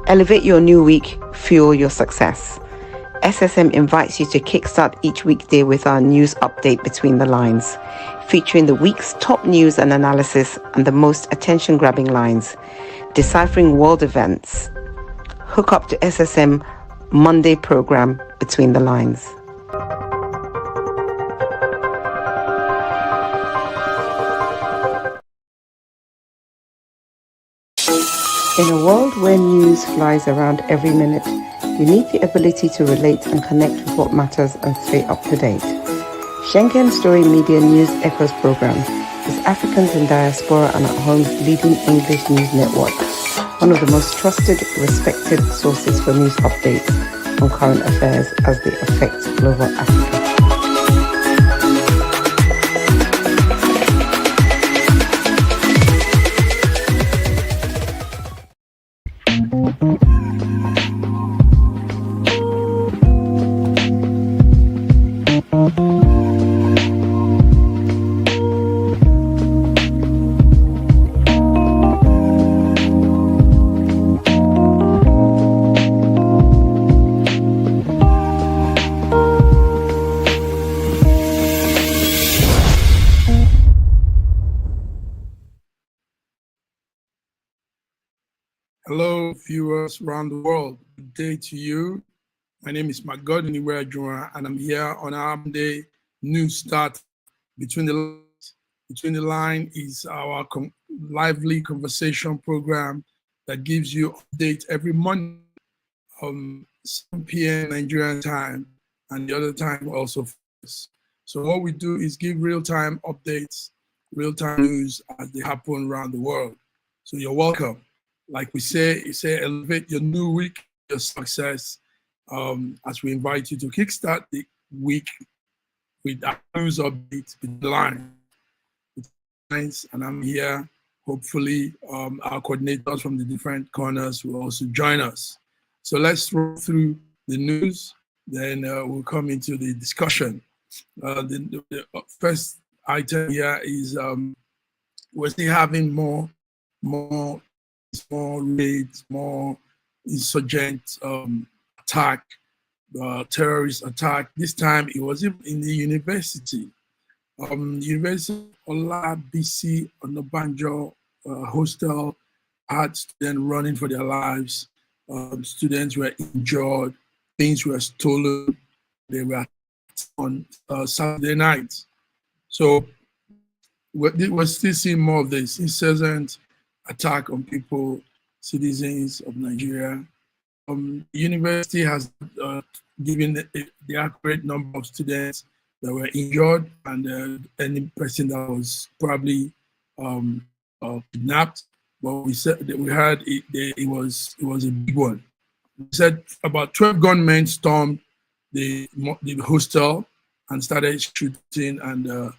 Elevate your new week, fuel your success. SSM invites you to kickstart each weekday with our news update Between the Lines, featuring the week's top news and analysis and the most attention-grabbing lines, deciphering world events. Hook up to SSM Monday program Between the Lines. In a world where news flies around every minute, you need the ability to relate and connect with what matters and stay up to date. Schengen Story Media News Echoes program is Africans in diaspora and at home's leading English news network, one of the most trusted, respected sources for news updates on current affairs as they affect global Africa. Hello, viewers around the world. Good day to you. My name is Magodini Werajua, and I'm here on our Monday News Start Between the Lines. Between the Line is our lively conversation program that gives you updates every Monday, 7 p.m. Nigerian time, and the other time also. So what we do is give real-time updates, real-time news as they happen around the world. So you're welcome. Like we say, elevate your new week, your success, as we invite you to kickstart the week with our news updates with the lines. And I'm here. Hopefully, our coordinators from the different corners will also join us. So let's roll through the news, then we'll come into the discussion. The first item here is we're still having more raids, more insurgent attack, terrorist attack. This time it was in the university. University of Olabisi Onabanjo hostel had students running for their lives. Students were injured, things were stolen. They were on Saturday night. So we're still seeing more of this incessant attack on people, citizens of Nigeria. The university has given the accurate number of students that were injured and any person that was probably kidnapped. But we said that we heard it was a big one. We said about 12 gunmen stormed the hostel and started shooting and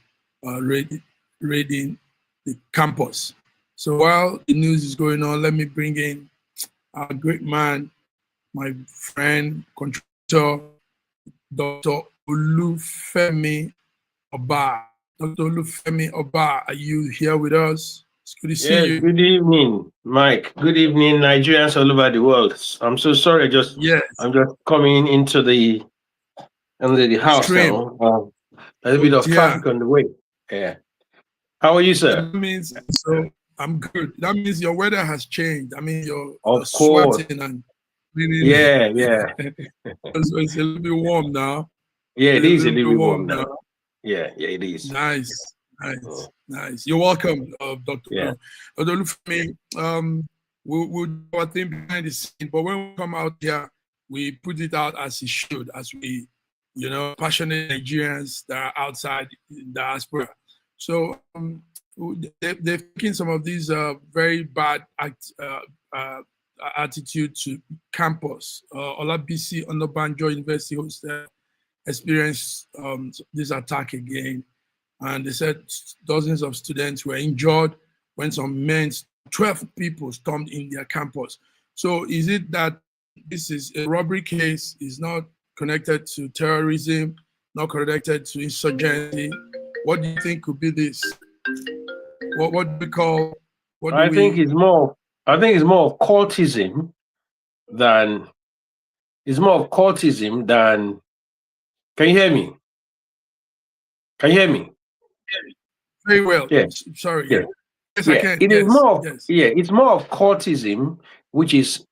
raiding the campus. So while the news is going on, let me bring in our great man, my friend, contributor, Dr. Olufemi Oba. Dr. Olufemi Oba, are you here with us? It's good to see you. Good evening, Mike. Good evening, Nigerians all over the world. I'm so sorry, I'm just coming into the house Stream. now. A little bit of traffic on the way. Yeah. How are you, sir? That means I'm good. That means your weather has changed. I mean, you're sweating and yeah. So it's a little bit warm now. Yeah, it is a little bit warm now. Yeah, it is. Nice. You're welcome, Dr. Yeah. Dr. Olufemi, we'll do our thing behind the scene, but when we come out here, we put it out as it should, as we passionate Nigerians that are outside diaspora. So they've taken some of these very bad attitude to campus. Olabisi Onabanjo University hostel experienced this attack again. And they said dozens of students were injured when some men, 12 people, stormed in their campus. So is it that this is a robbery case, is not connected to terrorism, not connected to insurgency? What do you think could be this? What do we call? I think it's more of cultism than. It's more of cultism than. Can you hear me? Can you hear me? Very well. Yeah. Sorry. Yeah. Yes, yeah. I can. It yes. is more of, yes. Yeah, it's more of cultism, which is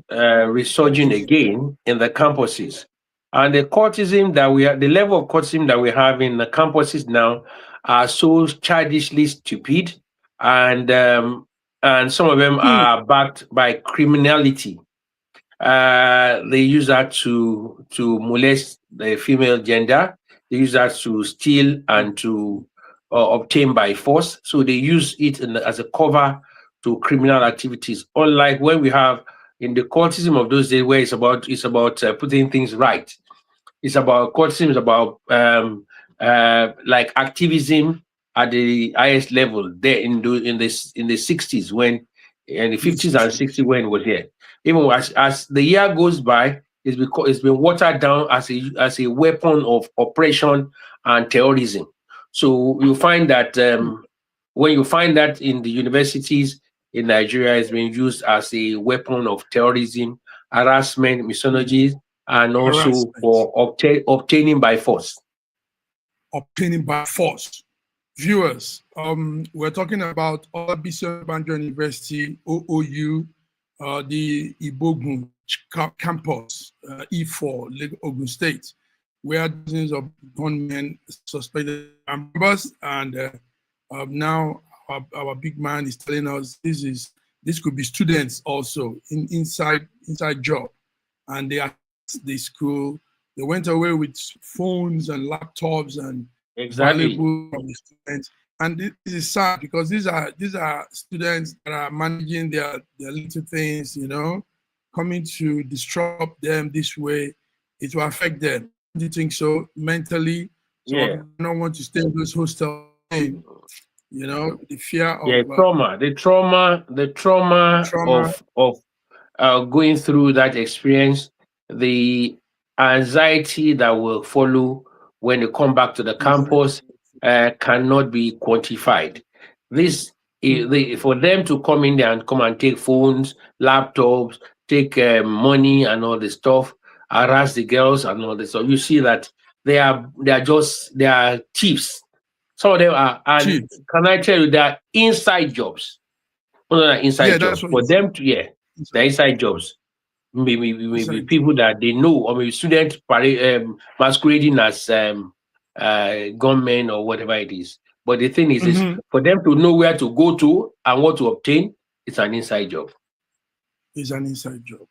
resurging again in the campuses. And the cultism that we have, the level of cultism that we have in the campuses now are so childishly stupid, and some of them are backed by criminality. They use that to molest the female gender. They use that to steal and to obtain by force. So they use it as a cover to criminal activities. Unlike when we have in the cultism of those days, where it's about putting things right. It's about cultism. It's about like activism at the highest level there in the 60s, when in the 50s and 60s when it was here. Even as the year goes by, it's been watered down as a weapon of oppression and terrorism. So you find that when you find that in the universities in Nigeria, it's been used as a weapon of terrorism, harassment, misogyny, and also for obtaining by force. Obtaining by force. Viewers, we're talking about Olabisi Onabanjo University, OOU, the Ibogun campus, E4, Ogun State, where dozens of gunmen suspected members, and now our big man is telling us this could be students also inside job, and they are the school. They went away with phones and laptops and valuable from the students. And this is sad because these are students that are managing their little things, coming to disrupt them this way. It will affect them. Do you think so? Mentally, yeah. I don't want to stay in those hostels. The fear of the trauma of going through that experience, the anxiety that will follow when they come back to the campus cannot be quantified. This for them to come in there and come and take phones, laptops, take money and all this stuff, harass the girls and all this. So you see that they are thieves. Some of them are, and can I tell you, they are inside jobs. Inside jobs for them to they're inside jobs. Maybe people that they know, or maybe students masquerading as gunmen or whatever it is. But the thing is, is for them to know where to go to and what to obtain, it's an inside job. It's an inside job.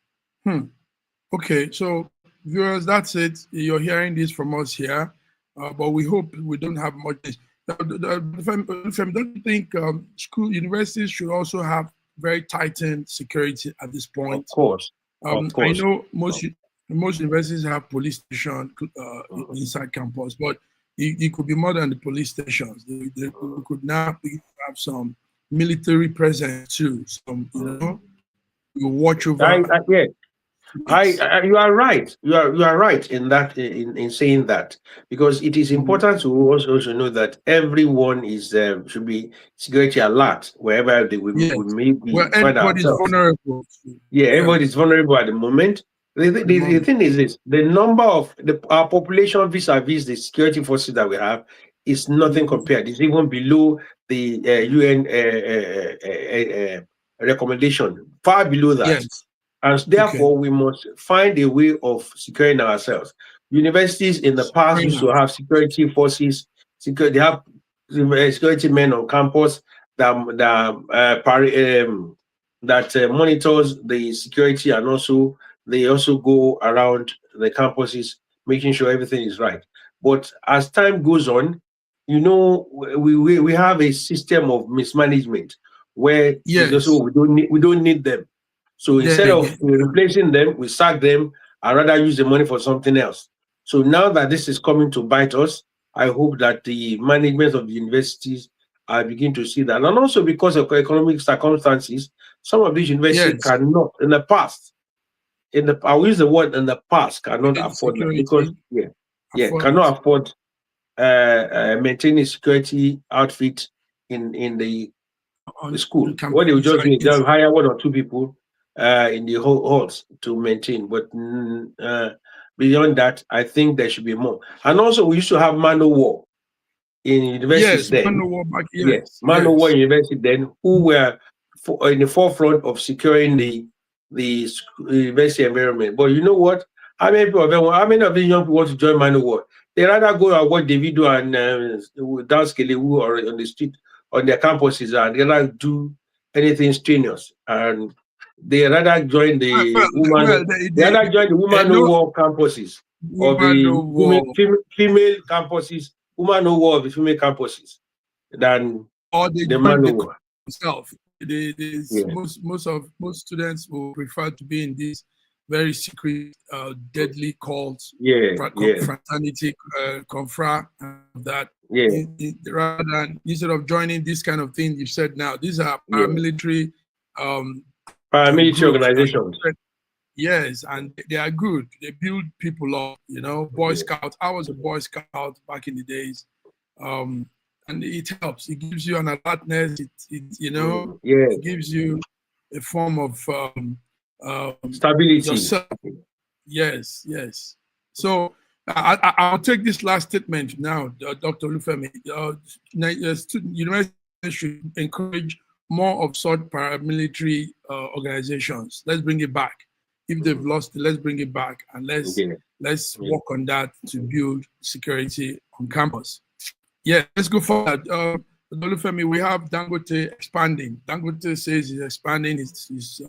Okay, so viewers, that's it. You're hearing this from us here, but we hope we don't have much. Don't you think universities should also have very tightened security at this point? Of course. I know most universities have police stations inside campus, but it could be more than the police stations. They could now have some military presence too. Some, you watch over. You are right. You are right in that in saying that, because it is important to also know that everyone is should be security alert wherever they will may be. Well, everybody's vulnerable. Everybody is vulnerable at the moment. The thing is this: the number of our population vis-a-vis the security forces that we have is nothing compared. It's even below the UN recommendation, far below that. Yes. And therefore, we must find a way of securing ourselves. Universities in the past used to have security forces. They have security men on campus that monitors the security, and also they also go around the campuses making sure everything is right. But as time goes on, you know, we have a system of mismanagement where we just, Yes. oh, we don't need them. So Then instead of again, replacing them, we sack them and rather use the money for something else. So now that this is coming to bite us, I hope that the management of the universities are beginning to see that. And also because of economic circumstances, some of these universities yes, cannot, in the past, I'll use the word in the past, cannot afford that because, security, cannot afford afford maintaining security outfit in the on school. What they will campus. just do is Yes, they'll hire one or two people in the halls to maintain. But beyond that, I think there should be more. And also, we used to have man o' war in universities yes, man, then. no war back. Yeah, Yes, man o' war yes. in university then, who were in the forefront of securing the university environment. But you know what? How many of these young people want to join man o' war? They rather go and watch Davido and dance Kelewu or on the street on their campuses, and they rather do anything strenuous. And they rather join the Well, woman o' no war campuses of woman, the no war, female campuses, woman o' war of the female campuses than or they the join man o' the war. themselves. Yeah, Most students will prefer to be in these very secret, deadly cults, yeah, yeah, fraternity, confra, that yeah, rather than instead of joining this kind of thing you said now. These are yeah. paramilitary Paramilitary groups that, organizations. yes, and they are good. They build people up. You know, Boy Yeah, Scouts. I was a Boy Scout back in the days. Um, and it helps. It gives you an alertness. yeah. It gives you a form of Stability. yourself. Yes, yes. So I'll take this last statement now, Dr. Lufemi. Universities should encourage more of such paramilitary organizations. Let's bring it back. If they've lost it, let's bring it back, and let's Yeah, yeah. work on that to build security on campus. Yeah, let's go forward. Olufemi, we have Dangote expanding. Dangote says he's expanding his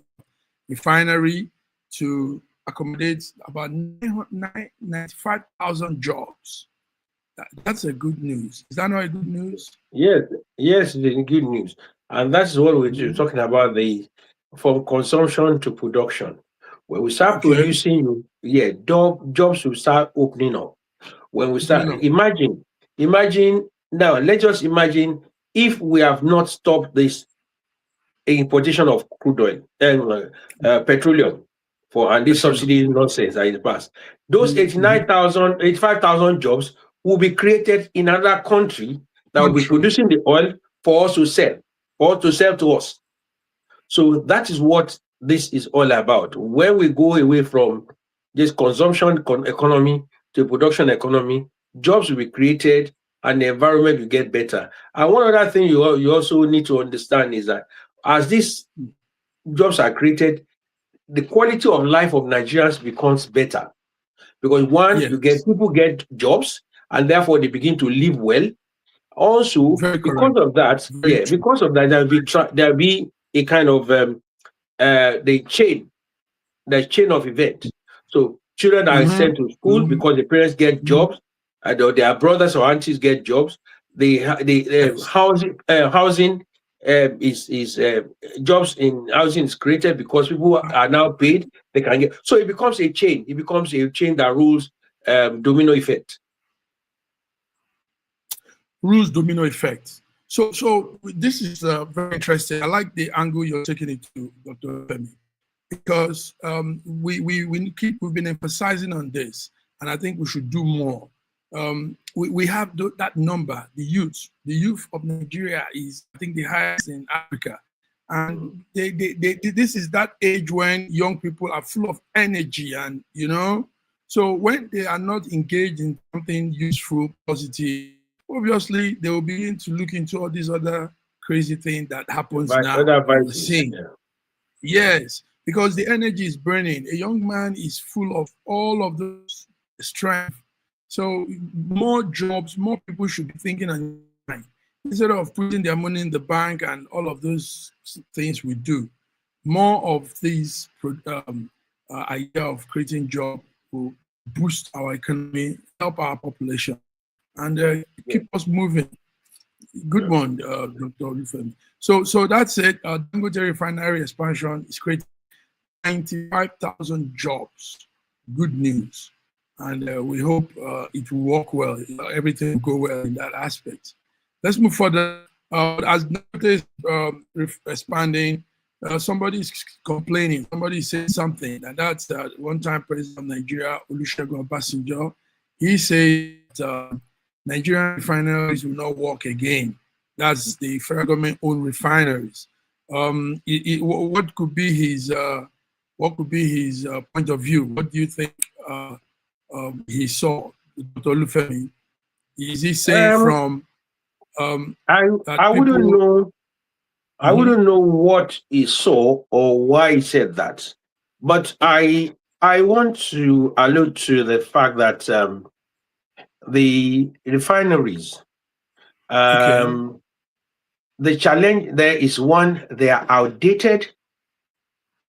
refinery to accommodate about 95,000 jobs. That's a good news. Is that not a good news? Yes, yes, the good news. And that's what we're Mhm. talking about, the from consumption to production. When we start Okay, producing, jobs will start opening up. When we opening start, up. imagine now, let's just imagine if we have not stopped this importation of crude oil and petroleum and this Petroleum. subsidy nonsense that is passed. Those Mhm. 85,000 jobs will be created in another country that will be Country. producing the oil for us to sell, to us. So that is what this is all about. When we go away from this consumption economy to production economy, jobs will be created and the environment will get better. And one other thing you also need to understand is that as these jobs are created, the quality of life of Nigerians becomes better. Because one, Yes, people get jobs and therefore they begin to live well. Also, very correct. Very true. because of that, there'll be a kind of the chain of event. So children are Mm-hmm. sent to school Mm-hmm. because the parents get Mm-hmm. jobs, their brothers or aunties get jobs. The Yes. housing is jobs in housing is created because people are now paid. They can get, so it becomes a chain. It becomes a chain that rules domino effect. Rules domino effect. So this is very interesting. I like the angle you're taking it to, Dr. Femi, because we've been emphasizing on this, and I think we should do more. We have that number. The youth of Nigeria is, I think, the highest in Africa, and this is that age when young people are full of energy, and so when they are not engaged in something useful, positive, obviously they will begin to look into all these other crazy things that happens now Other on the vices. scene. Yeah. Yes, because the energy is burning. A young man is full of all of those strength. So more jobs, more people should be thinking on mind. Instead of putting their money in the bank and all of those things we do. More of these idea of creating job will boost our economy, help our population, and keep us moving. Good one, Dr. Olufemi. So that's it. Dangote refinery expansion is creating 95,000 jobs. Good news. And we hope it will work well. Everything will go well in that aspect. Let's move further. As Dangote is expanding, somebody is complaining. Somebody said something, and that's one-time president of Nigeria, Olusegun Obasanjo. He said Nigerian refineries will not work again. That's the federal government-owned refineries. What could be his point of view? What do you think he saw, Dr. Olufemi? Is he saying from I wouldn't know. I wouldn't know what he saw or why he said that, but I want to allude to the fact that the refineries, the challenge there is one, they are outdated,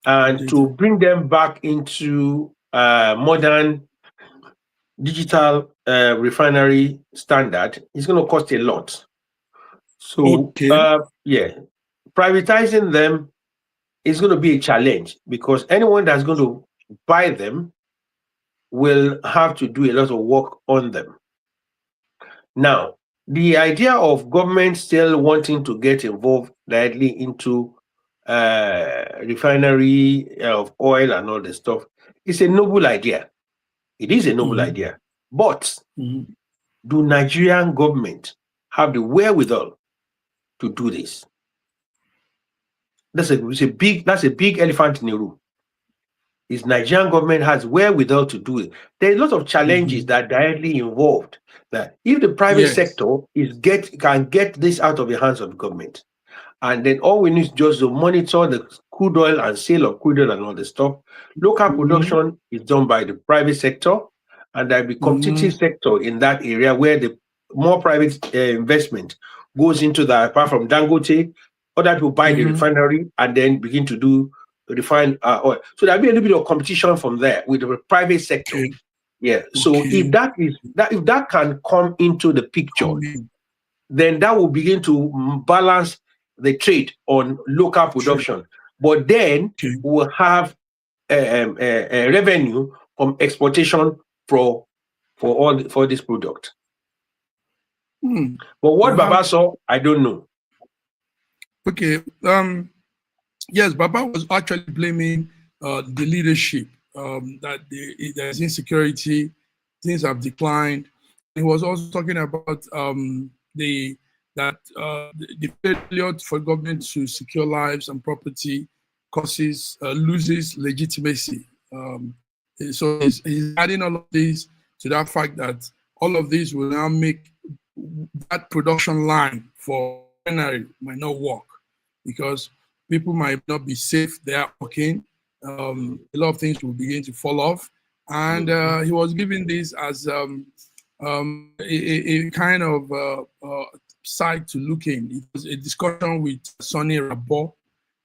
and to bring them back into modern digital refinery standard is going to cost a lot. So privatizing them is going to be a challenge, because anyone that's going to buy them will have to do a lot of work on them. Now, the idea of government still wanting to get involved directly into refinery of oil and all this stuff is a noble idea. It is a noble idea. But do Nigerian government have the wherewithal to do this? That's a big elephant in the room. Is Nigerian government has wherewithal to do it? There are a lot of challenges that are directly involved. That if the private sector can get this out of the hands of the government, and then all we need is just to monitor the crude oil and sale of crude oil and all the stuff. Local production is done by the private sector, and there'll be competitive sector in that area where the more private investment goes into that. Apart from Dangote, other people buy the refinery and then begin to do refine oil. So there'll be a little bit of competition from there with the private sector. So if that can come into the picture, then that will begin to balance the trade on local production. But then we'll have a revenue from exportation for this product. But what Baba saw, I don't know. Yes, Baba was actually blaming the leadership, that there's insecurity, things have declined. He was also talking about the failure for government to secure lives and property loses legitimacy. So he's adding all of this to that fact that all of this will now make that production line for refinery might not work, because people might not be safe. They are working. A lot of things will begin to fall off. And he was giving this as a kind of side to look in. It was a discussion with Sonny Rabo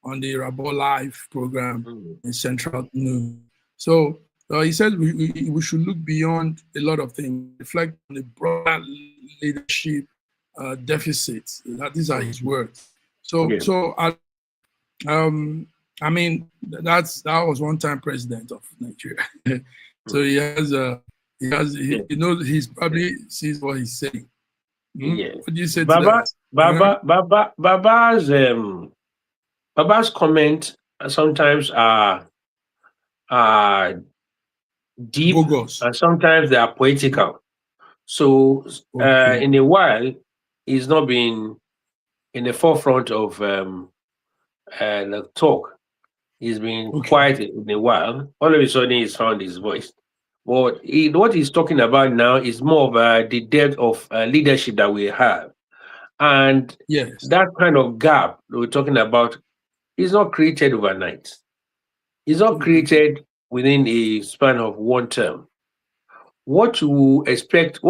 on the Rabo Live program in Central News. So he said we should look beyond a lot of things, reflect on the broader leadership deficits. These are his words. I mean, that was one-time president of Nigeria. So he knows, he's probably sees what he's saying. What do you say to that? Baba's comment sometimes are deep, bogus, and sometimes they are poetical. So in a while, he's not been in the forefront of the talk. He's been quiet in a while. All of a sudden, he's found his voice. But what he's talking about now is more of the depth of leadership that we have. And that kind of gap that we're talking about is not created overnight. It's not created within a span of one term. What we expect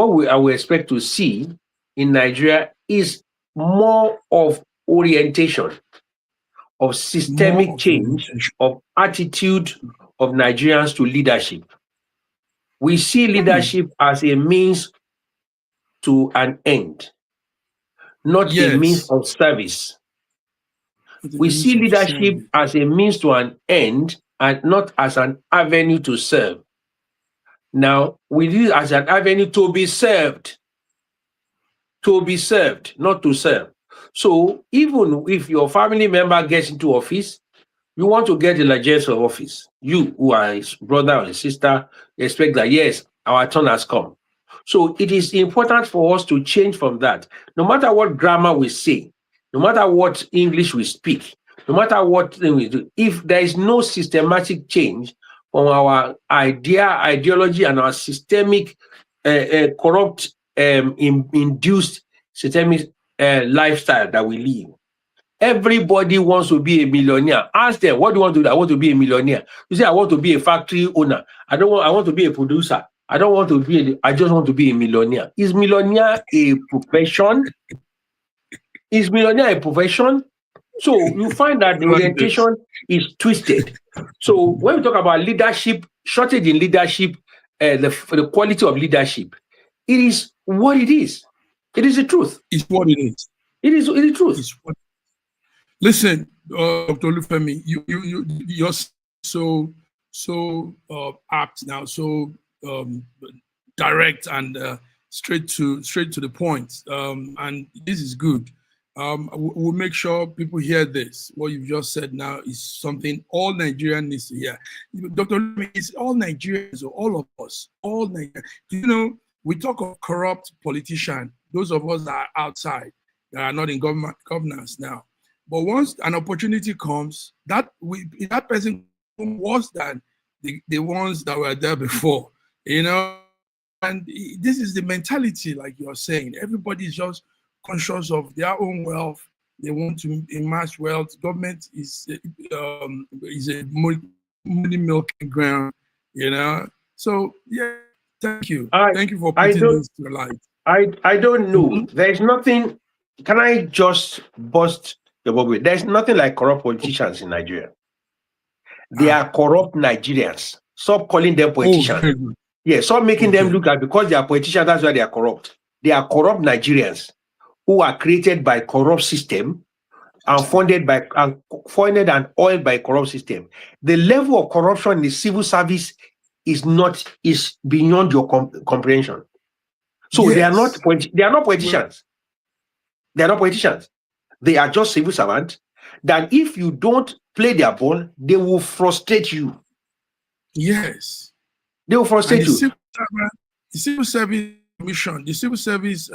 to see in Nigeria is more of orientation, of systemic change, of attitude of Nigerians to leadership. We see leadership as a means to an end, not a means Yes. of service. It's a We means see of leadership service. as a means to an end and not as an avenue to serve. Now, we use it as an avenue to be served, not to serve. So even if your family member gets into office, you want to get the largest of office. You, who are his brother or his sister, expect that, yes, our turn has come. So it is important for us to change from that. No matter what grammar we say, no matter what English we speak, no matter what thing we do, if there is no systematic change from our ideology and our systemic, corrupt, induced systemic lifestyle that we live, everybody wants to be a millionaire. Ask them, what do you want to do? I want to be a millionaire. You say, I want to be a factory owner. I want to be a producer. I don't want to be, I just want to be a millionaire. Is millionaire a profession? Is millionaire a profession? So you find that the orientation is twisted. So when we talk about leadership, shortage in leadership, the quality of leadership, it is what it is. It is the truth. It's what it is. It is the truth. It's what. Listen, Dr. Olufemi, you're so apt now, so direct and straight to the point. And this is good. We'll make sure people hear this. What you've just said now is something all Nigerians needs to hear. Dr. Olufemi, it's all Nigerians, all of us, all Nigerians. You know, we talk of corrupt politicians. Those of us that are outside, that are not in governance now. But once an opportunity comes, that person worse than the ones that were there before, you know. And this is the mentality, like you're saying. Everybody's just conscious of their own wealth. They want to amass wealth. Government is a money milking ground, you know. So yeah, thank you. Thank you for putting this to light. I don't know. There's nothing. Can I just bust the bubble? There's nothing like corrupt politicians in Nigeria. They are corrupt Nigerians. Stop calling them politicians. Yeah, stop making them look like because they are politicians, that's why they are corrupt. They are corrupt Nigerians who are created by corrupt system and funded and oiled by corrupt system. The level of corruption in the civil service is beyond your comprehension. So they are not politicians. They are not politicians. They are just civil servants that if you don't play their ball, they will frustrate you. Yes. They will frustrate you. The civil service commission, the civil service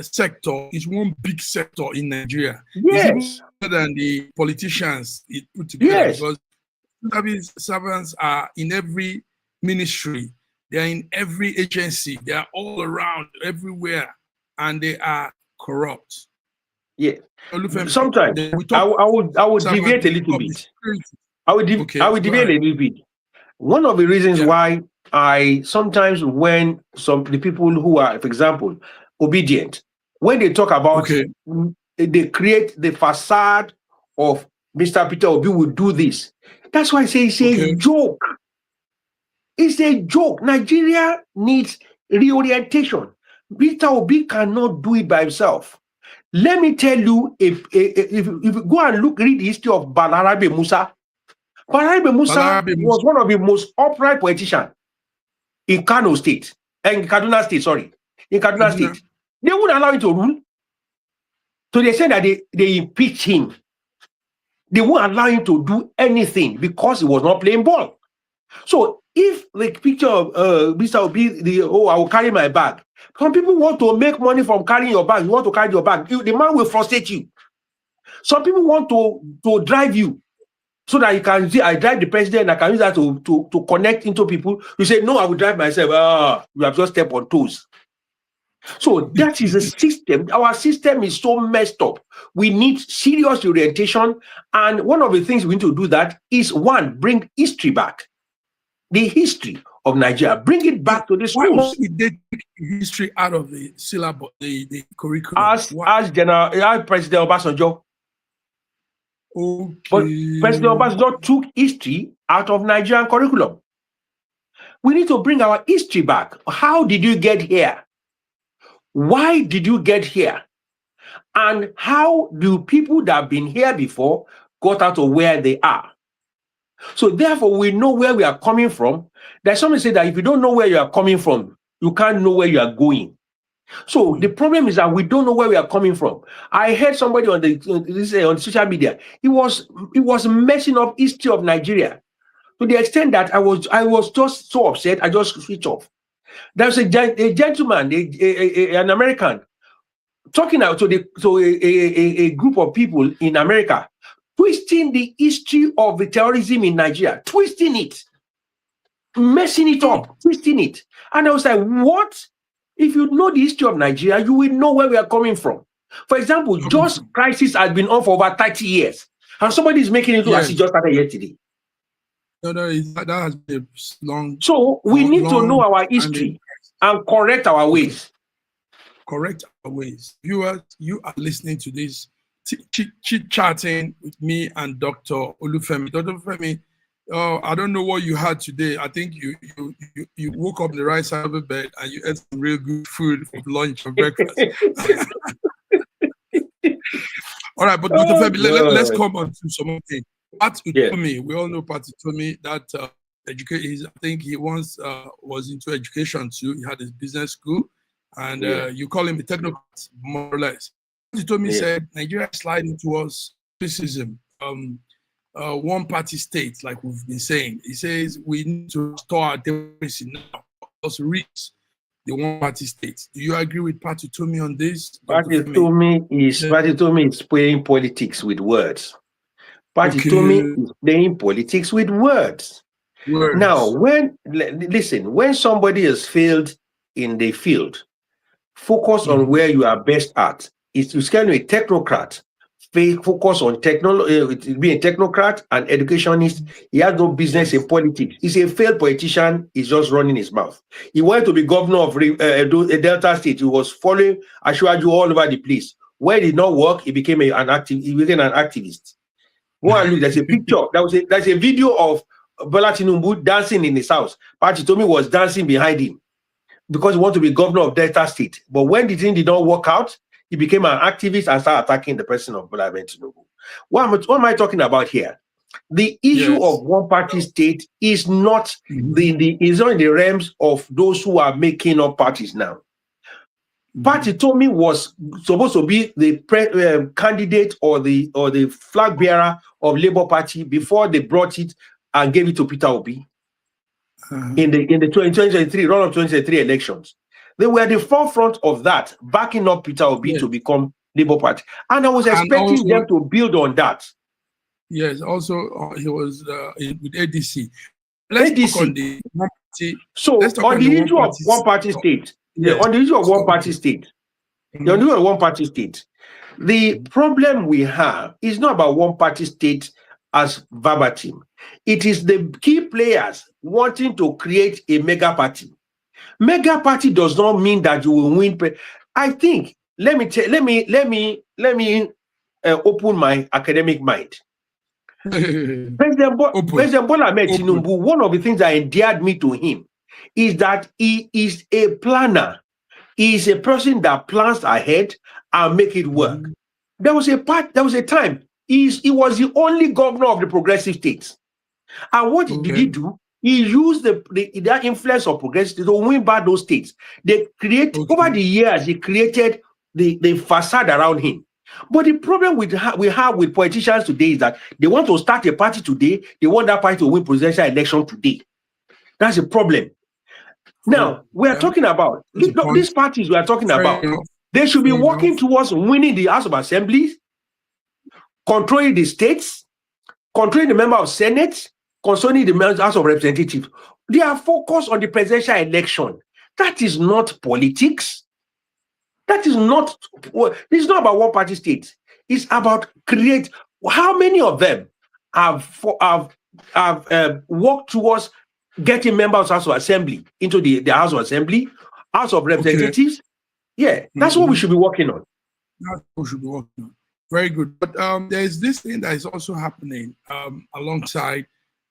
sector is one big sector in Nigeria. Yes. It's even better than the politicians put together. Yes. Because service servants are in every ministry. They are in every agency. They are all around, everywhere, and they are corrupt. Yeah. Sometimes I would deviate a little bit. I would deviate a little bit. One of the reasons why I sometimes, when the people who are, for example, obedient, when they talk about, they create the facade of Mr. Peter Obi will do this. That's why I say it's a joke. It's a joke. Nigeria needs reorientation. Peter Obi cannot do it by himself. Let me tell you, if you go and read the history of Balarabe Musa, Balarabe Musa was one of the most upright politicians in Kano State, in Kaduna State, in Kaduna State. They wouldn't allow him to rule. So they said that they impeached him. They won't allow him to do anything because he was not playing ball. So if the picture of Mr. Obi, I will carry my bag. Some people want to make money from carrying your bag. You want to carry your bag. The man will frustrate you. Some people want to drive you so that you can see, I drive the president, I can use that to connect into people. You say, no, I will drive myself. You have just stepped on toes. So that is a system. Our system is so messed up. We need serious orientation. And one of the things we need to do that is, one, bring history back. The history of Nigeria. Bring it back to the schools. Why did they take history out of the syllabus, the curriculum? As President Obasanjo. Okay. But President Obasanjo took history out of Nigerian curriculum. We need to bring our history back. How did you get here? Why did you get here? And how do people that have been here before got out of where they are? So therefore, we know where we are coming from. There's something say that if you don't know where you are coming from, you can't know where you are going. So the problem is that we don't know where we are coming from. I heard somebody on social media. He was messing up history of Nigeria to the extent that I was just so upset. I just switched off. There's a gentleman, an American, talking out to a group of people in America, twisting the history of the terrorism in Nigeria, twisting it, messing it up, twisting it. And I was like, what? If you know the history of Nigeria, you will know where we are coming from. For example, just crisis has been on for over 30 years. And somebody is making it look as it just started yesterday. No, that has been long. So we need to know our history and correct our ways. Correct our ways. Viewers, you are listening to this chit-chatting with me and Dr. Olufemi. Dr. Olufemi, I don't know what you had today. I think you woke up on the right side of the bed and you ate some real good food for lunch or breakfast. All right, but Dr. Femi, let's come on to something. Pat Utomi, we all know Pat Utomi, that I think he once was into education too. He had his business school, and you call him a technocrat, more or less. Pat Utomi said Nigeria is sliding towards racism, one-party state, like we've been saying. He says we need to restore our democracy now, also reach the one-party state. Do you agree with Pat Utomi on this? Pat Utomi is playing politics with words. Pat Utomi is playing politics with words. Now, when somebody has failed in the field, focus on where you are best at. It's kind of a technocrat. Focus on technology, being a technocrat and educationist. He has no business in politics. He's a failed politician. He's just running his mouth. He wanted to be governor of a Delta State. He was following Ashwaju all over the place. Where it did not work, he became an activist. Go and look. There's a picture. There's a video of Bola Tinubu dancing in his house. Pat Utomi was dancing behind him because he wanted to be governor of Delta State. But when the thing did not work out, he became an activist and started attacking the person of Bola Tinubu. What am I talking about here? The issue of one-party state is not is not in the realms of those who are making up parties now. Pat Utomi was supposed to be the candidate or the flag bearer of Labour Party before they brought it and gave it to Peter Obi in the 2023 run of 2023 elections. They were at the forefront of that, backing up Peter Obi to become Labour Party. And I was expecting them to build on that. Yes, also he was with ADC. Let's talk on the one-party. So on the issue of one-party state, on the issue of one-party state, the problem we have is not about one-party state as verbatim. It is the key players wanting to create a mega party. Mega party does not mean that you will win. I think let me open my academic mind. President Bola Ahmed Tinubu, one of the things that endeared me to him is that he is a planner. He is a person that plans ahead and make it work. There was a time he was the only governor of the progressive states. And what did he do? He used that influence of progressive to win back those states. They over the years, he created the facade around him. But the problem we have with politicians today is that they want to start a party today. They want that party to win presidential election today. That's a problem. Now, we are talking about these parties we are talking about. They should be working towards winning the House of Assembly, controlling the states, controlling the member of Senate, concerning the House of Representatives. They are focused on the presidential election. That is not politics. This is not about one-party states. It's about how many of them have worked towards getting members of the House of Assembly into the House of Assembly, House of Representatives. Yeah, that's what we should be working on. That's what we should be working on. Very good. But there's this thing that is also happening alongside.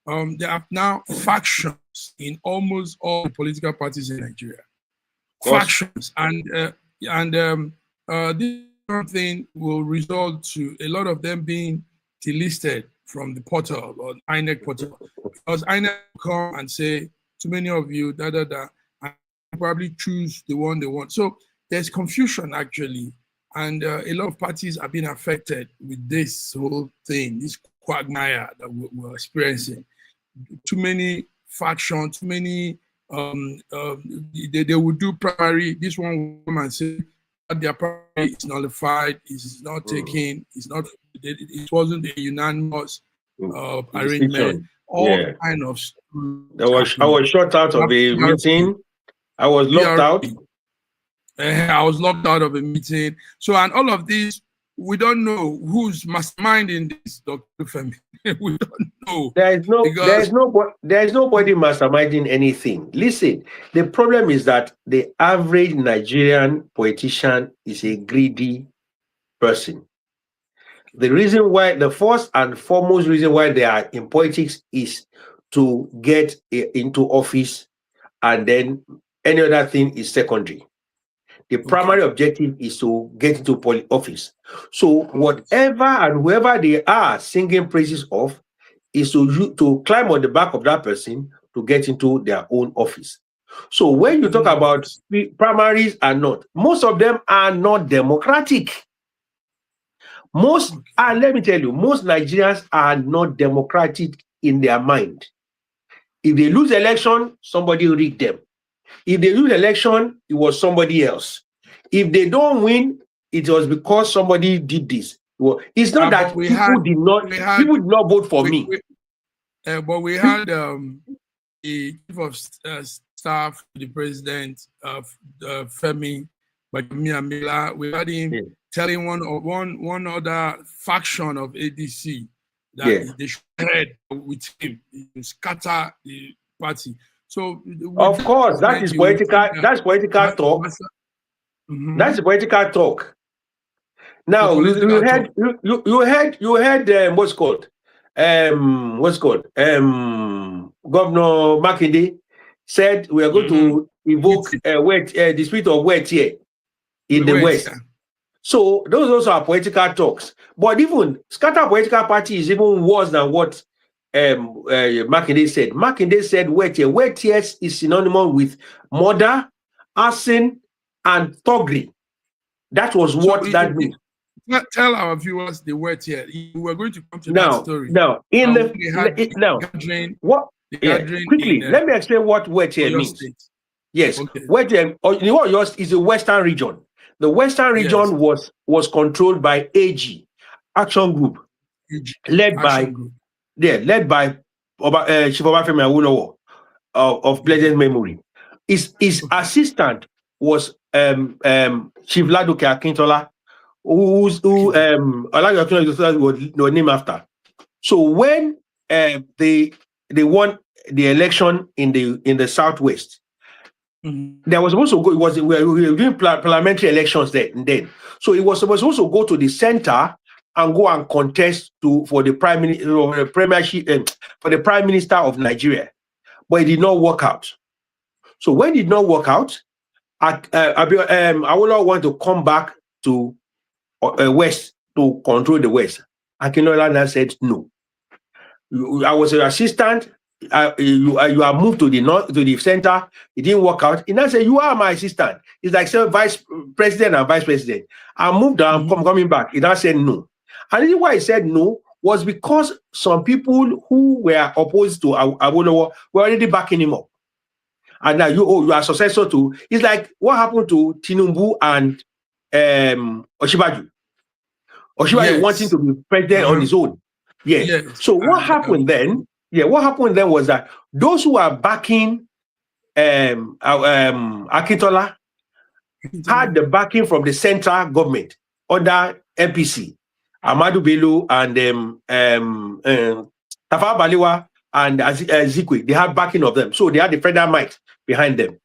There are now factions in almost all the political parties in Nigeria. Factions, and this thing will result to a lot of them being delisted from the portal or INEC portal, because INEC will come and say, too many of you, and probably choose the one they want. So there's confusion actually, and a lot of parties are being affected with this whole thing, this quagmire that we're experiencing. Too many factions, too many. They would do primary. This one will come and say that their primary is nullified, is not taken, it wasn't a unanimous arrangement. All kind of. I was shut out of a meeting. I was locked out. I was locked out of a meeting. So, and all of this, we don't know who's masterminding this, Dr. Femi. We don't know. There is nobody masterminding anything. Listen, the problem is that the average Nigerian politician is a greedy person. The reason why, the first and foremost reason why they are in politics is to get into office, and then any other thing is secondary. The primary objective is to get into office. So whatever and whoever they are singing praises of is to climb on the back of that person to get into their own office. So when you talk about primaries most of them are not democratic. Let me tell you, most Nigerians are not democratic in their mind. If they lose election, somebody rigged them. If they lose election, it was somebody else. If they don't win, it was because somebody did this. Well, it's not that people did not vote for me. But we had the chief of staff, the president of Femi Bajabiamila. We had him telling one other faction of ADC that they should head with him, scatter the party. So of course, that is political. That's political talk. That's political talk. Now you heard what's called Governor Makinde said we are going to evoke the spirit of wet here in the West. So those are political talks. But even scatter political party is even worse than what Makinde said. Makinde said wet here is synonymous with murder, arson, and thuggery. That was what that means. Tell our viewers the word here. We're going to come to that story. Quickly, let me explain what wet here means. State. Yes, wet here, yours is the Western region. The Western region was controlled by AG, Action Group, led by Chief Obafemi Awolowo of pleasant memory. His assistant was Chief Ladoke Akintola, who Olayo Akintola was named after. So when they won the election in the Southwest, there was supposed to go. We were doing parliamentary elections then. So it was supposed to go to the center and go and contest for the prime minister of Nigeria, but it did not work out. So when it did not work out, Awolowo want to come back to West to control the West. Akintola now said no. I was an assistant. You are moved to the north, to the center. It didn't work out. He now said, "You are my assistant." It's like say vice president and vice president. I moved. I'm coming back. He now said no. And the reason why he said no was because some people who were opposed to Awolowo were already backing him up. And now you are successor to. It's like what happened to Tinubu and Osinbajo. Osinbajo wanting to be president on his own. Yes. So what happened then? What happened then was that those who are backing Akintola had the backing from the central government under MPC, Ahmadu Bello and Tafawa Balewa and Zikwe. They had backing of them, so they had the federal might behind them.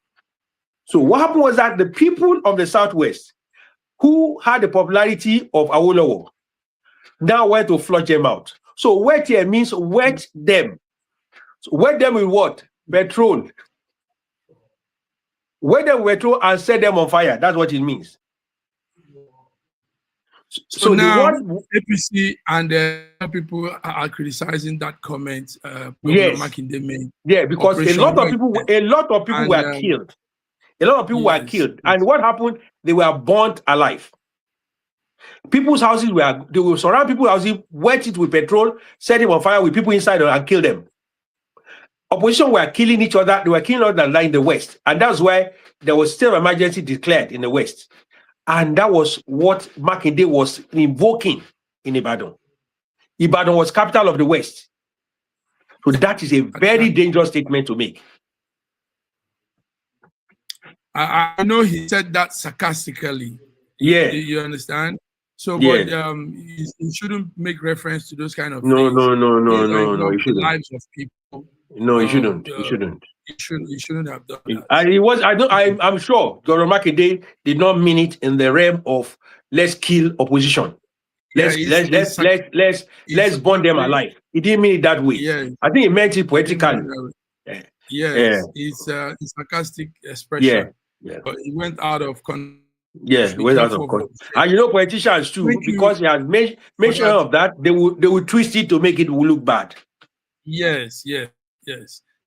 So what happened was that the people of the Southwest who had the popularity of Awolowo now went to flush them out. So wet here means wet them. So wet them with what? petrol. When they petrol and set them on fire, that's what it means. So now APC and people are criticizing that comment. Yes. Made. Yeah, because a lot of people were killed. A lot of people were killed. And what happened? They were burnt alive. People's houses they will surround people's houses, wet it with petrol, set it on fire with people inside and kill them. Opposition were killing each other. They were killing each other in the West. And that's why there was still emergency declared in the West. And that was what Makinde was invoking in Ibadan. Ibadan was capital of the West. So that is a very dangerous statement to make. I know he said that sarcastically. Yeah. You understand? So, yeah. But you shouldn't make reference to those kind of no, things. No, you shouldn't. The lives of people. No, you shouldn't. You shouldn't. You shouldn't have done that. And it was. I'm sure Governor Makinde did not mean it in the realm of let's kill opposition. Let's burn them alive. He didn't mean it that way. Yeah. I think he meant it poetically. It's a sarcastic expression. Yeah. But it went out of context. Yeah, it went out of context. And you know, politicians too, because he has made mention of that, they will twist it to make it look bad. Yes.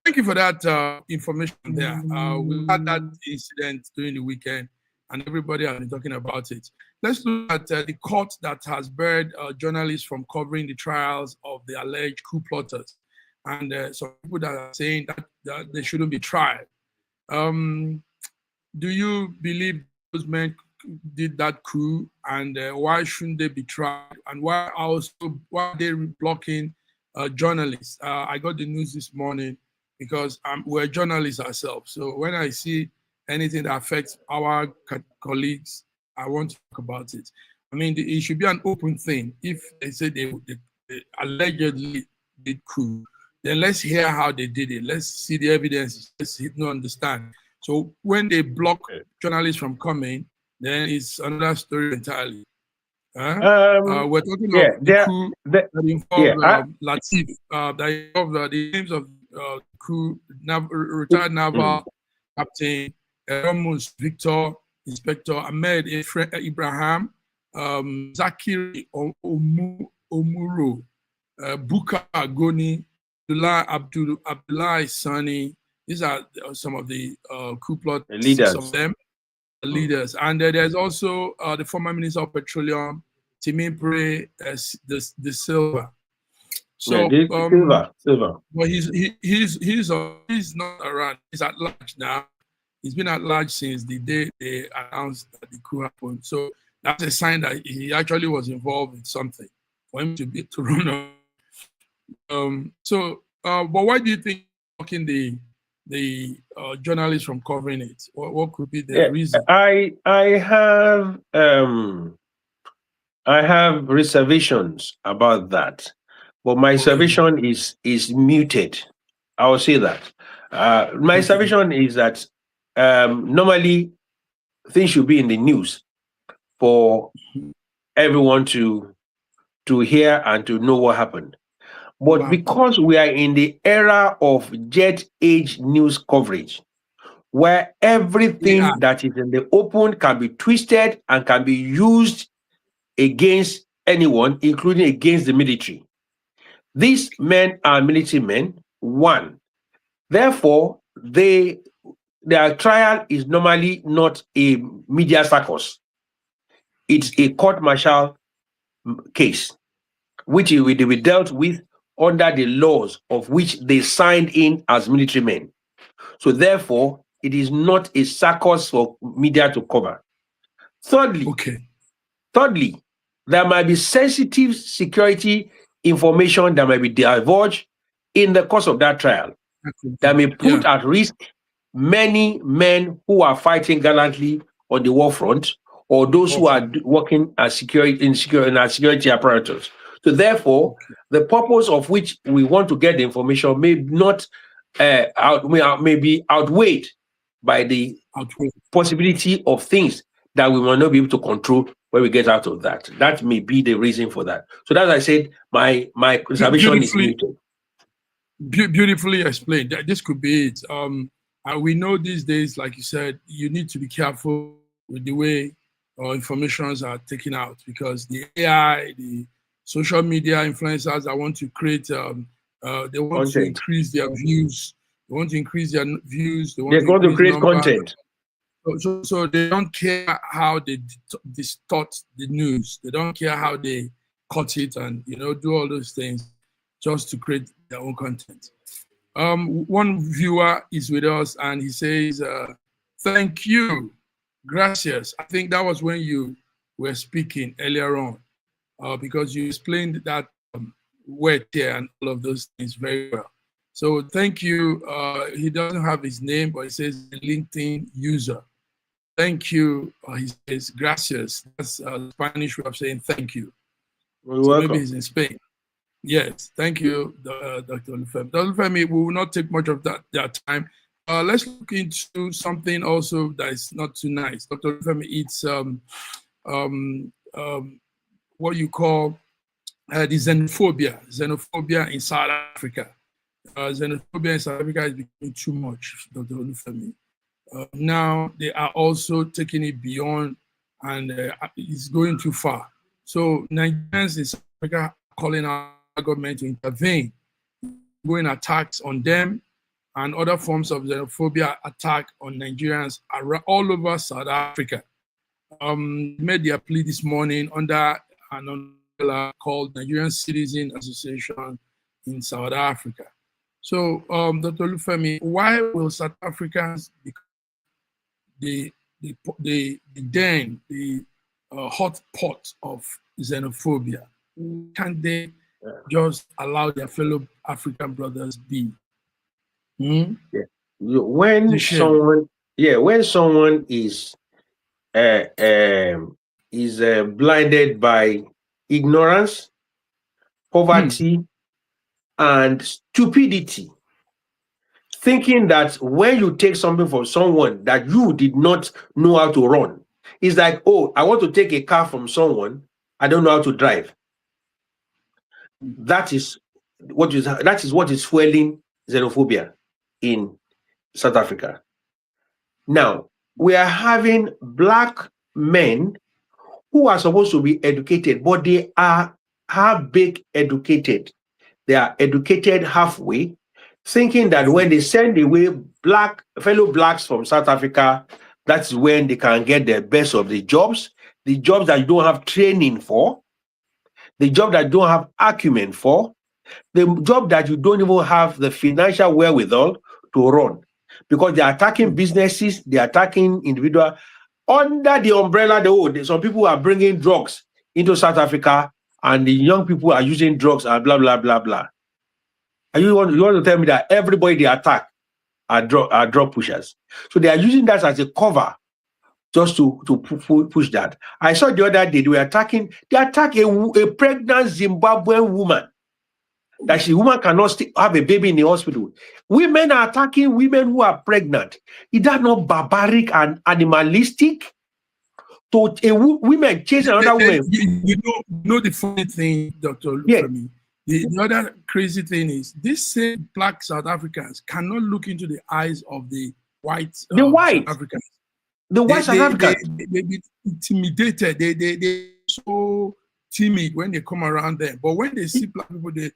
Thank you for that information there. We had that incident during the weekend, and everybody has been talking about it. Let's look at the court that has barred journalists from covering the trials of the alleged coup plotters. And some people that are saying that they shouldn't be tried. Do you believe those men did that coup, and why shouldn't they be tried? And why are they blocking journalists? I got the news this morning because we're journalists ourselves. So when I see anything that affects our colleagues, I want to talk about it. I mean, it should be an open thing. If they say they allegedly did coup, then let's hear how they did it. Let's see the evidence. Let's understand. So when they block journalists from coming, then it's another story entirely. We're talking about the coup that involved Latif, that involved the names of coup, retired naval captain, Ramos Victor, Inspector Ahmed Ibrahim, Zakiri Omuro, Buka Agoni, Abdullah Sani. These are some of the coup plot leaders. Of them, leaders. And there's also the former Minister of Petroleum, Timipre de Silva. So Silva. But he's not around. He's at large now. He's been at large since the day they announced that the coup happened. So that's a sign that he actually was involved in something for him to run on. But why do you think blocking the journalists from covering it? What could be the reason? I have reservations about that, but my reservation is muted. I will say that. My reservation is that normally things should be in the news for everyone to hear and to know what happened. But because we are in the era of jet age news coverage, where everything that is in the open can be twisted and can be used against anyone, including against the military. These men are military men, one. Therefore, their trial is normally not a media circus. It's a court-martial case, which will be dealt with under the laws of which they signed in as military men. So therefore, it is not a circus for media to cover. Thirdly, there might be sensitive security information that might be divulged in the course of that trial that may put at risk many men who are fighting gallantly on the war front, or those who are working as security apparatus. So therefore, the purpose of which we want to get the information may not may be outweighed by the possibility of things that we will not be able to control when we get out of that. That may be the reason for that. So as I said, my reservation is muted. Beautifully explained. This could be it. And we know these days, like you said, you need to be careful with the way informations are taken out, because the AI, the social media influencers that want to create, they want to Content. increase their views. They want to increase their views. They want They're to going to increase create numbers. content. So they don't care how they distort the news. They don't care how they cut it and do all those things just to create their own content. One viewer is with us and he says, "Thank you, gracias." I think that was when you were speaking earlier on, because you explained that word there and all of those things very well. So thank you. He doesn't have his name, but he says LinkedIn user. Thank you. He says gracias. That's a Spanish way of saying thank you. You're so welcome. maybe he's in Spain. Yes, thank you, Dr. Olufemi. Dr. Olufemi, we will not take much of that time. Let's look into something also that is not too nice. Dr. Olufemi, it's what you call the xenophobia in South Africa. Xenophobia in South Africa is becoming too much, Dr. Olufemi. Now they are also taking it beyond, and it's going too far. So Nigerians in South Africa are calling out the government to intervene, going attacks on them, and other forms of xenophobia attack on Nigerians all over South Africa. Made their plea this morning under an umbrella called Nigerian Citizen Association in South Africa. So, Dr. Olufemi, why will South Africans become the hot pot of xenophobia? Can they just allow their fellow African brothers be? Yeah. When someone is blinded by ignorance, poverty, and stupidity, thinking that when you take something from someone that you did not know how to run, it's like, oh, I want to take a car from someone, I don't know how to drive. That is what is fueling xenophobia in South Africa. Now, we are having Black men who are supposed to be educated, but they are half-baked educated. They are educated halfway, thinking that when they send away fellow Blacks from South Africa, that's when they can get the best of the jobs that you don't have training for, the job that you don't have acumen for, the job that you don't even have the financial wherewithal to run, because they are attacking businesses, they are attacking individuals under the umbrella. Some people are bringing drugs into South Africa, and the young people are using drugs and blah blah blah blah. And you want to tell me that everybody they attack are drug pushers? So they are using that as a cover just to push that. I saw the other day they attack a pregnant Zimbabwean woman. That woman cannot have a baby in the hospital. Women are attacking women who are pregnant. Is that not barbaric and animalistic? To women chasing another woman. You know the funny thing, Dr. Olufemi. The other crazy thing is these same Black South Africans cannot look into the eyes of the white South Africans. The white South Africans. They be intimidated. They're so timid when they come around them. But when they see Black people, their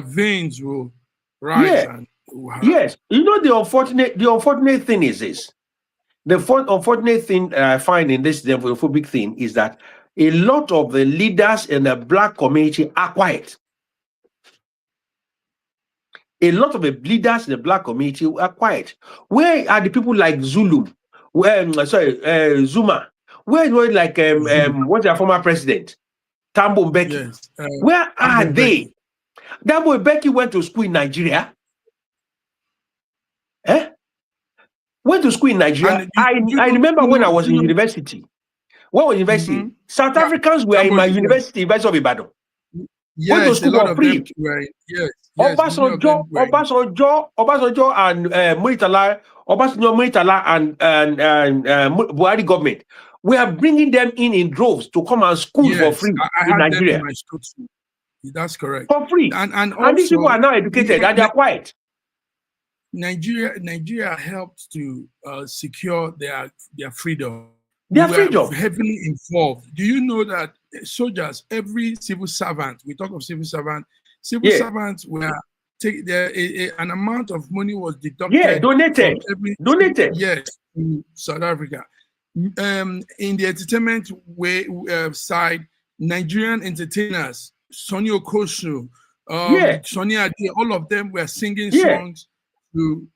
veins will rise. Yes. You know, the unfortunate thing is this. The unfortunate thing I find in this xenophobic thing is that a lot of the leaders in the Black community are quiet. A lot of the leaders in the Black community are quiet. Where are the people like Zuma? Where what's their former president? Thabo Mbeki. Yes, where are they? Thabo Mbeki went to school in Nigeria. Went to school in Nigeria. I remember when I was in university. When I was in university, South Africans were in my university, University of Ibadan. Yes, went to school for free. Obasanjo and Muritala and Buhari government, we are bringing them in droves to come and school for free in Nigeria. That's correct. For free. And And these people also, are now educated and they are quiet. Nigeria helped to secure their freedom. Their We were freedom. heavily involved. Do you know that soldiers, every civil servant, we talk of civil servant, servants were an amount of money was deducted. Yeah, donated. From every Donated. yes to South Africa. In the entertainment side, Nigerian entertainers, Sonny Okosu, Sonny Ade, all of them were singing songs to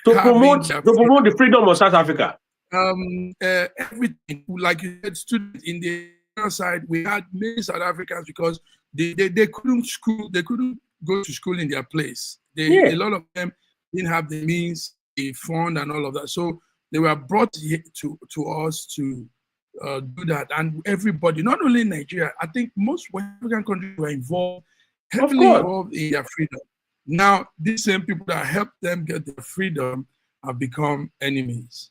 promote the freedom of South Africa. Everything, like you said, students in the other side, we had many South Africans because they couldn't go to school in their place. A lot of them didn't have the means, the fund, and all of that. So they were brought here to us to do that. And everybody, not only in Nigeria, I think most West African countries were heavily involved in their freedom. Now, these same people that helped them get their freedom have become enemies.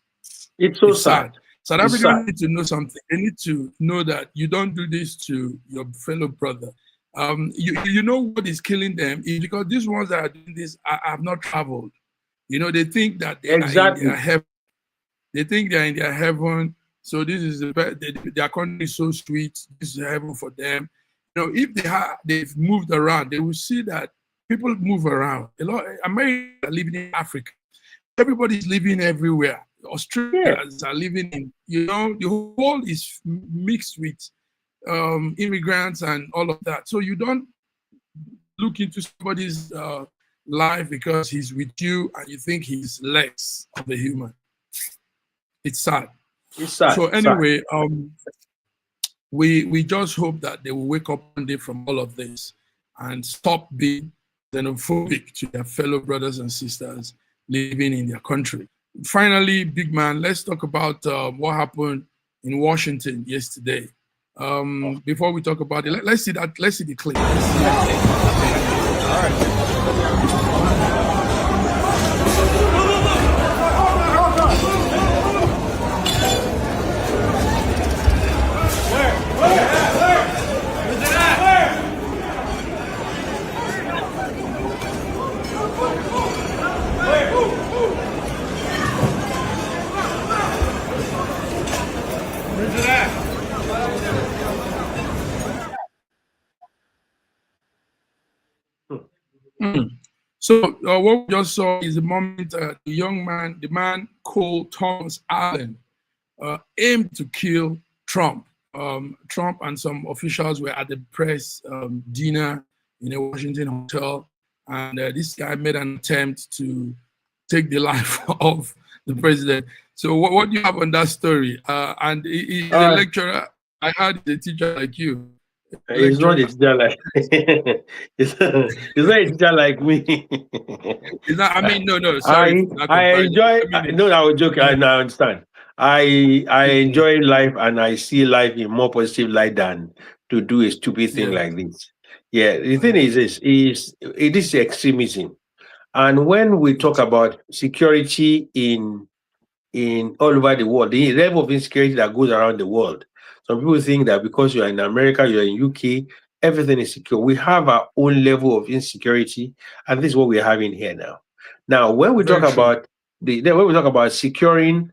It's so sad. South Africans need to know something. They need to know that you don't do this to your fellow brother. You know what is killing them is because these ones that are doing this have not traveled. You know, they think that they are in their heaven. They think they're in their heaven. So this is their country is so sweet. This is heaven for them. You know, if they've moved around, they will see that people move around. A lot. Americans are living in Africa. Everybody's living everywhere. Australians are living in. You know, the whole world is mixed with immigrants and all of that. So you don't look into somebody's life because he's with you and you think he's less of a human. It's sad. It's sad. So anyway, we just hope that they will wake up one day from all of this and stop being xenophobic to their fellow brothers and sisters living in their country. Finally, big man, let's talk about what happened in Washington yesterday. Before we talk about it, let's see the clip. All right. So what we just saw is the moment the man called Thomas Allen, aimed to kill Trump. Trump and some officials were at the press dinner in a Washington hotel, and this guy made an attempt to take the life of the president. So what do you have on that story? And he's a lecturer. I heard he's a teacher like you. He's not a teacher like he's not a teacher like me. I mean, no, sorry. I enjoy. No, I was joking. I understand. I enjoy life and I see life in more positive light than to do a stupid thing like this. Yeah, the thing is it is extremism, and when we talk about security in all over the world, the level of insecurity that goes around the world. Some people think that because you're in America, you're in UK, everything is secure. We have our own level of insecurity, and this is what we're having here now. Now, when we talk about securing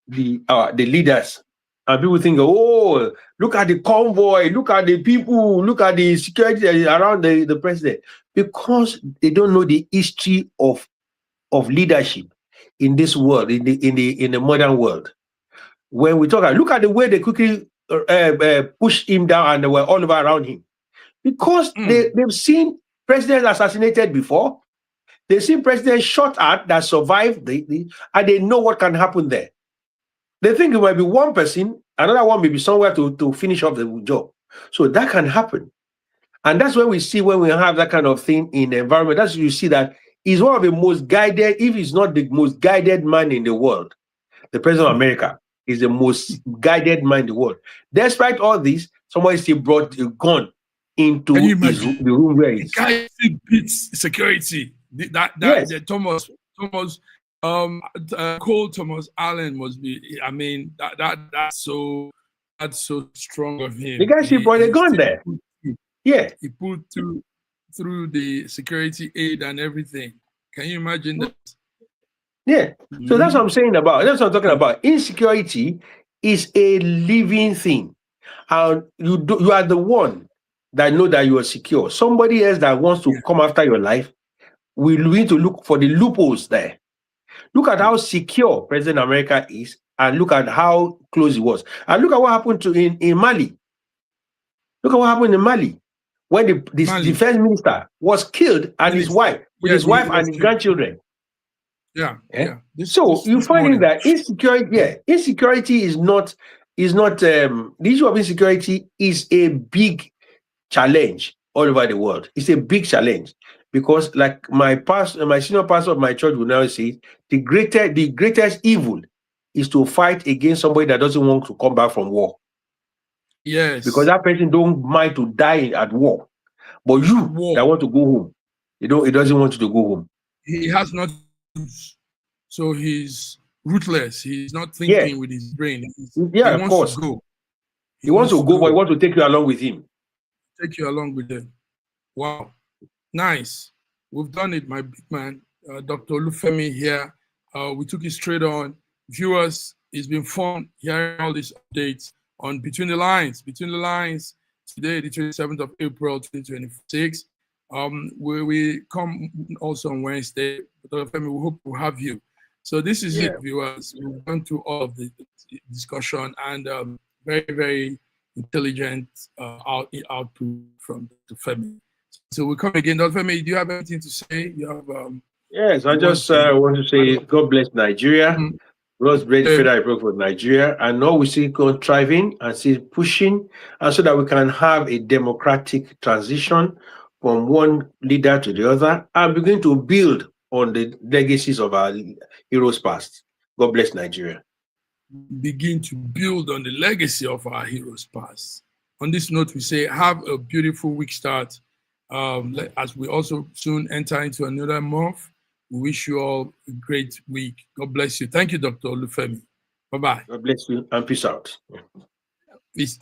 the leaders, and people think, oh, look at the convoy, look at the people, look at the security around the president, because they don't know the history of leadership in this world, in the modern world. When we talk, look at the way they quickly pushed him down and they were all over around him, because they've seen presidents assassinated before. They've seen presidents shot at that survived, and they know what can happen there. They think it might be one person, another one may be somewhere to finish off the job. So that can happen. And that's when we see, when we have that kind of thing in the environment, that's when you see that he's one of the most guided, if he's not the most guided man in the world. The president of America is the most guided man in the world. Despite all this, somebody still brought a gun into the room where he's. The guy still beats security. Cole Thomas Allen must be. I mean, that's so strong of him. The guy still brought a gun there. Yeah. He put through the security aid and everything. Can you imagine that? Yeah. So that's what I'm saying about. That's what I'm talking about. Insecurity is a living thing. And you are the one that know that you are secure. Somebody else that wants to come after your life will need to look for the loopholes there. Look at how secure President America is, and look at how close he was. And look at what happened in Mali. Look at what happened in Mali when the defense minister was killed and his wife, with his wife and his grandchildren. Yeah. So you find that insecurity is not the issue of insecurity is a big challenge all over the world. It's a big challenge because, like my senior pastor of my church will now say, the greatest evil is to fight against somebody that doesn't want to come back from war. Yes. Because that person don't mind to die at war. But you that want to go home, he doesn't want you to go home. He has not, so he's ruthless. He's not thinking with his brain. He wants to go. He wants to go, but he wants to take you along with him. Take you along with him. Wow. Nice. We've done it, my big man. Dr. Olufemi here. We took it straight on. Viewers, it's been fun hearing all these updates on Between the Lines. Between the Lines, today, the 27th of April, 2026. We come also on Wednesday. Dr. Femi, we hope to have you. So this is it, viewers. We've gone through all of the discussion and very, very intelligent output from Dr. Femi. So we come again. Dr. Femi, do you have anything to say? You have yes, I just want to say God bless Nigeria. God bless Federal Republic of Nigeria, and now we see God thriving and see pushing, and so that we can have a democratic transition from one leader to the other and begin to build on the legacies of our heroes past. God bless Nigeria. Begin to build on the legacy of our heroes past. On this note, we say have a beautiful week start. As we also soon enter into another month, we wish you all a great week. God bless you. Thank you, Dr. Olufemi. Bye-bye. God bless you and peace out. Peace.